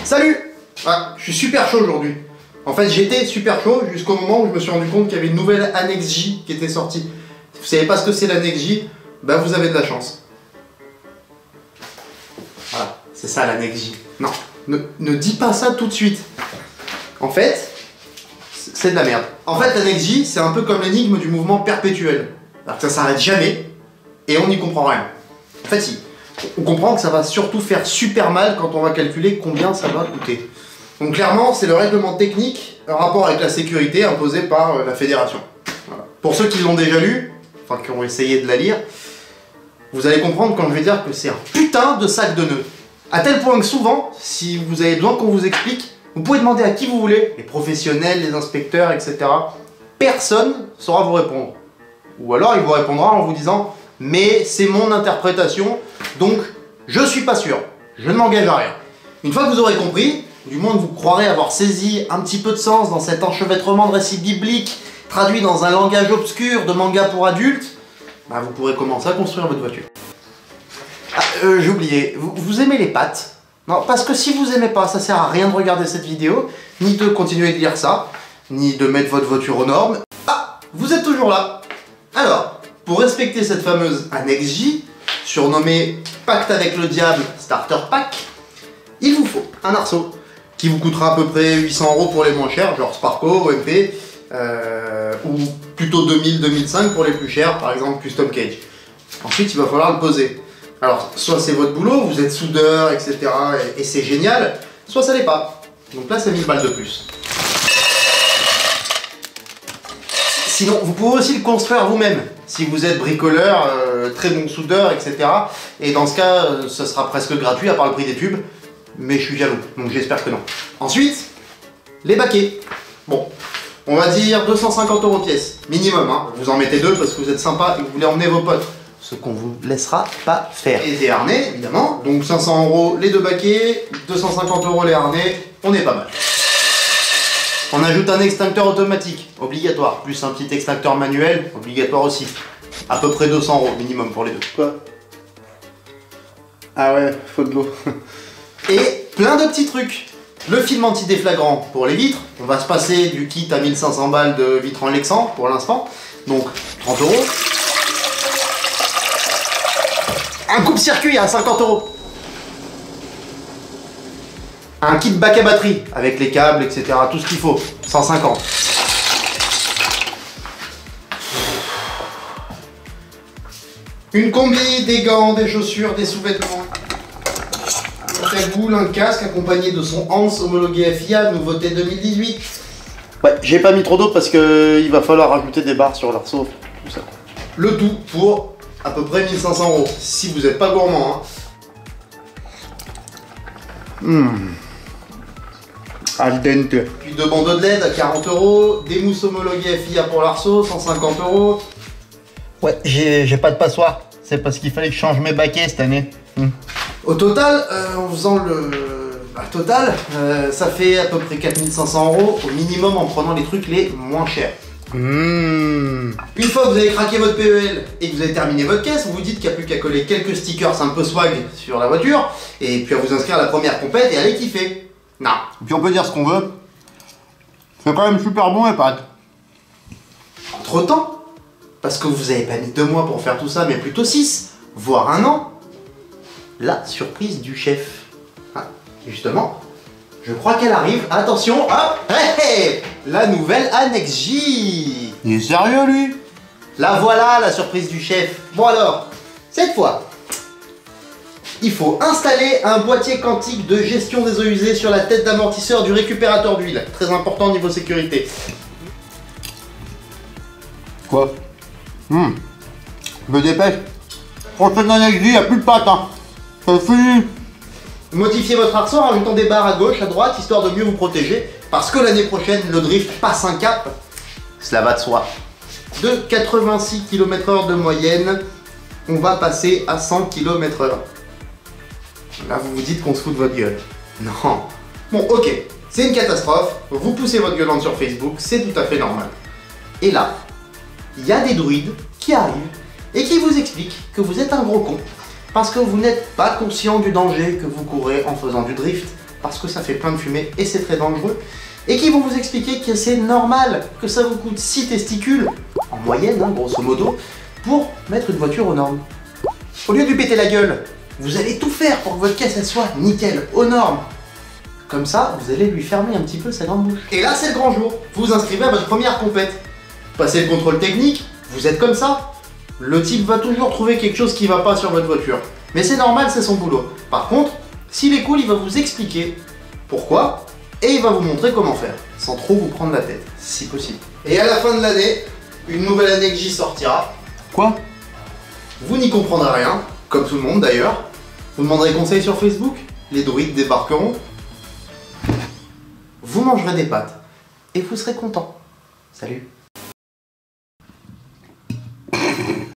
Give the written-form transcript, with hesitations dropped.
Salut! Ah, je suis super chaud aujourd'hui. En fait, j'étais super chaud jusqu'au moment où je me suis rendu compte qu'il y avait une nouvelle Annex J qui était sortie. Si vous savez pas ce que c'est l'Annex J, bah vous avez de la chance. Voilà, c'est ça l'Annex J. Non, ne dis pas ça tout de suite. En fait, c'est de la merde. En fait, l'Annex J, c'est un peu comme l'énigme du mouvement perpétuel. Alors que ça s'arrête jamais et on n'y comprend rien. En fait, si. On comprend que ça va surtout faire super mal quand on va calculer combien ça va coûter. Donc clairement, c'est le règlement technique en rapport avec la sécurité imposé par la fédération. Voilà. Pour ceux qui l'ont déjà lu, enfin qui ont essayé de la lire, vous allez comprendre quand je vais dire que c'est un putain de sac de nœuds. À tel point que souvent, si vous avez besoin qu'on vous explique, vous pouvez demander à qui vous voulez, les professionnels, les inspecteurs, etc. Personne saura vous répondre. Ou alors il vous répondra en vous disant « mais c'est mon interprétation, donc je suis pas sûr, je ne m'engage à rien ». Une fois que vous aurez compris, du moins que vous croirez avoir saisi un petit peu de sens dans cet enchevêtrement de récits bibliques traduit dans un langage obscur de manga pour adultes, bah vous pourrez commencer à construire votre voiture. Ah, j'ai oublié, vous aimez les pâtes? Non, parce que si vous aimez pas, ça sert à rien de regarder cette vidéo, ni de continuer de lire ça, ni de mettre votre voiture aux normes. Ah, vous êtes toujours là. Alors, pour respecter cette fameuse Annex J, surnommée Pacte avec le diable Starter Pack, il vous faut un arceau qui vous coûtera à peu près 800 € pour les moins chers, genre Sparco, OMP, ou plutôt 2000-2005 pour les plus chers, par exemple Custom Cage. Ensuite, il va falloir le poser. Alors, soit c'est votre boulot, vous êtes soudeur, etc., et c'est génial, soit ça l'est pas. Donc là, c'est 1000 balles de plus. Sinon, vous pouvez aussi le construire vous-même, si vous êtes bricoleur, très bon soudeur, etc. Et dans ce cas, ça sera presque gratuit, à part le prix des tubes. Mais je suis jaloux, donc j'espère que non. Ensuite, les baquets. Bon, on va dire 250 € pièce, minimum, hein. Vous en mettez deux parce que vous êtes sympa et que vous voulez emmener vos potes. Ce qu'on vous laissera pas faire. Et des harnais, évidemment. Donc 500 € les deux baquets, 250 € les harnais, on est pas mal. On ajoute un extincteur automatique, obligatoire, plus un petit extincteur manuel, obligatoire aussi. À peu près 200 € minimum pour les deux. Quoi? Ah ouais, faut de l'eau. Et plein de petits trucs. Le film anti-déflagrant pour les vitres. On va se passer du kit à 1500 balles de vitres en Lexan pour l'instant. Donc 30 €. Un coupe-circuit à 50 €. Un kit bac à batterie avec les câbles, etc. Tout ce qu'il faut. 150. Une combi, des gants, des chaussures, des sous-vêtements. Un cagoule, un casque accompagné de son Hans homologué FIA, nouveauté 2018. Ouais, j'ai pas mis trop d'autres parce que il va falloir rajouter des barres sur l'arceau, tout ça. Le tout pour à peu près 1500 €, si vous n'êtes pas gourmand. Hein. Al dente. Puis deux bandeaux de LED à 40 €, des mousses homologuées FIA pour l'arceau, 150 €. Ouais, j'ai pas de passoire. C'est parce qu'il fallait que je change mes baquets cette année. Au total, en faisant le total, ça fait à peu près 4500 € au minimum en prenant les trucs les moins chers. Une fois que vous avez craqué votre PEL et que vous avez terminé votre caisse, vous vous dites qu'il n'y a plus qu'à coller quelques stickers un peu swag sur la voiture et puis à vous inscrire à la première compète et aller kiffer. Non. Et puis on peut dire ce qu'on veut. C'est quand même super bon les pâtes. Trop de temps. Parce que vous n'avez pas mis 2 mois pour faire tout ça, mais plutôt 6, voire 1 an. La surprise du chef. Ah, justement, je crois qu'elle arrive. Attention, hop, hey, la nouvelle Annex J. Il est sérieux lui? La voilà, la surprise du chef. Bon alors, cette fois, il faut installer un boîtier quantique de gestion des eaux usées sur la tête d'amortisseur du récupérateur d'huile. Très important niveau sécurité. Quoi? Je me dépêche. Prochaine Annex J, il n'y a plus de pâtes, hein. C'est fini. Modifiez votre arceau en rajoutant des barres à gauche, à droite, histoire de mieux vous protéger. Parce que l'année prochaine, le drift passe un cap. Cela va de soi. De 86 km/h de moyenne, on va passer à 100 km/h. Là, vous vous dites qu'on se fout de votre gueule. Non. Bon, ok, c'est une catastrophe. Vous poussez votre gueulante sur Facebook, c'est tout à fait normal. Et là, il y a des druides qui arrivent et qui vous expliquent que vous êtes un gros con parce que vous n'êtes pas conscient du danger que vous courez en faisant du drift parce que ça fait plein de fumée et c'est très dangereux, et qui vont vous expliquer que c'est normal que ça vous coûte 6 testicules, en moyenne, hein, grosso modo, pour mettre une voiture aux normes. Au lieu de lui péter la gueule, vous allez tout faire pour que votre caisse elle soit nickel, aux normes. Comme ça, vous allez lui fermer un petit peu sa grande bouche. Et là, c'est le grand jour. Vous vous inscrivez à votre première compète. Passez le contrôle technique, vous êtes comme ça. Le type va toujours trouver quelque chose qui va pas sur votre voiture. Mais c'est normal, c'est son boulot. Par contre, s'il est cool, il va vous expliquer pourquoi et il va vous montrer comment faire, sans trop vous prendre la tête, si possible. Et à la fin de l'année, une nouvelle ANECJ sortira. Quoi? Vous n'y comprendrez rien, comme tout le monde d'ailleurs. Vous demanderez conseil sur Facebook, les druides débarqueront. Vous mangerez des pâtes et vous serez content. Salut!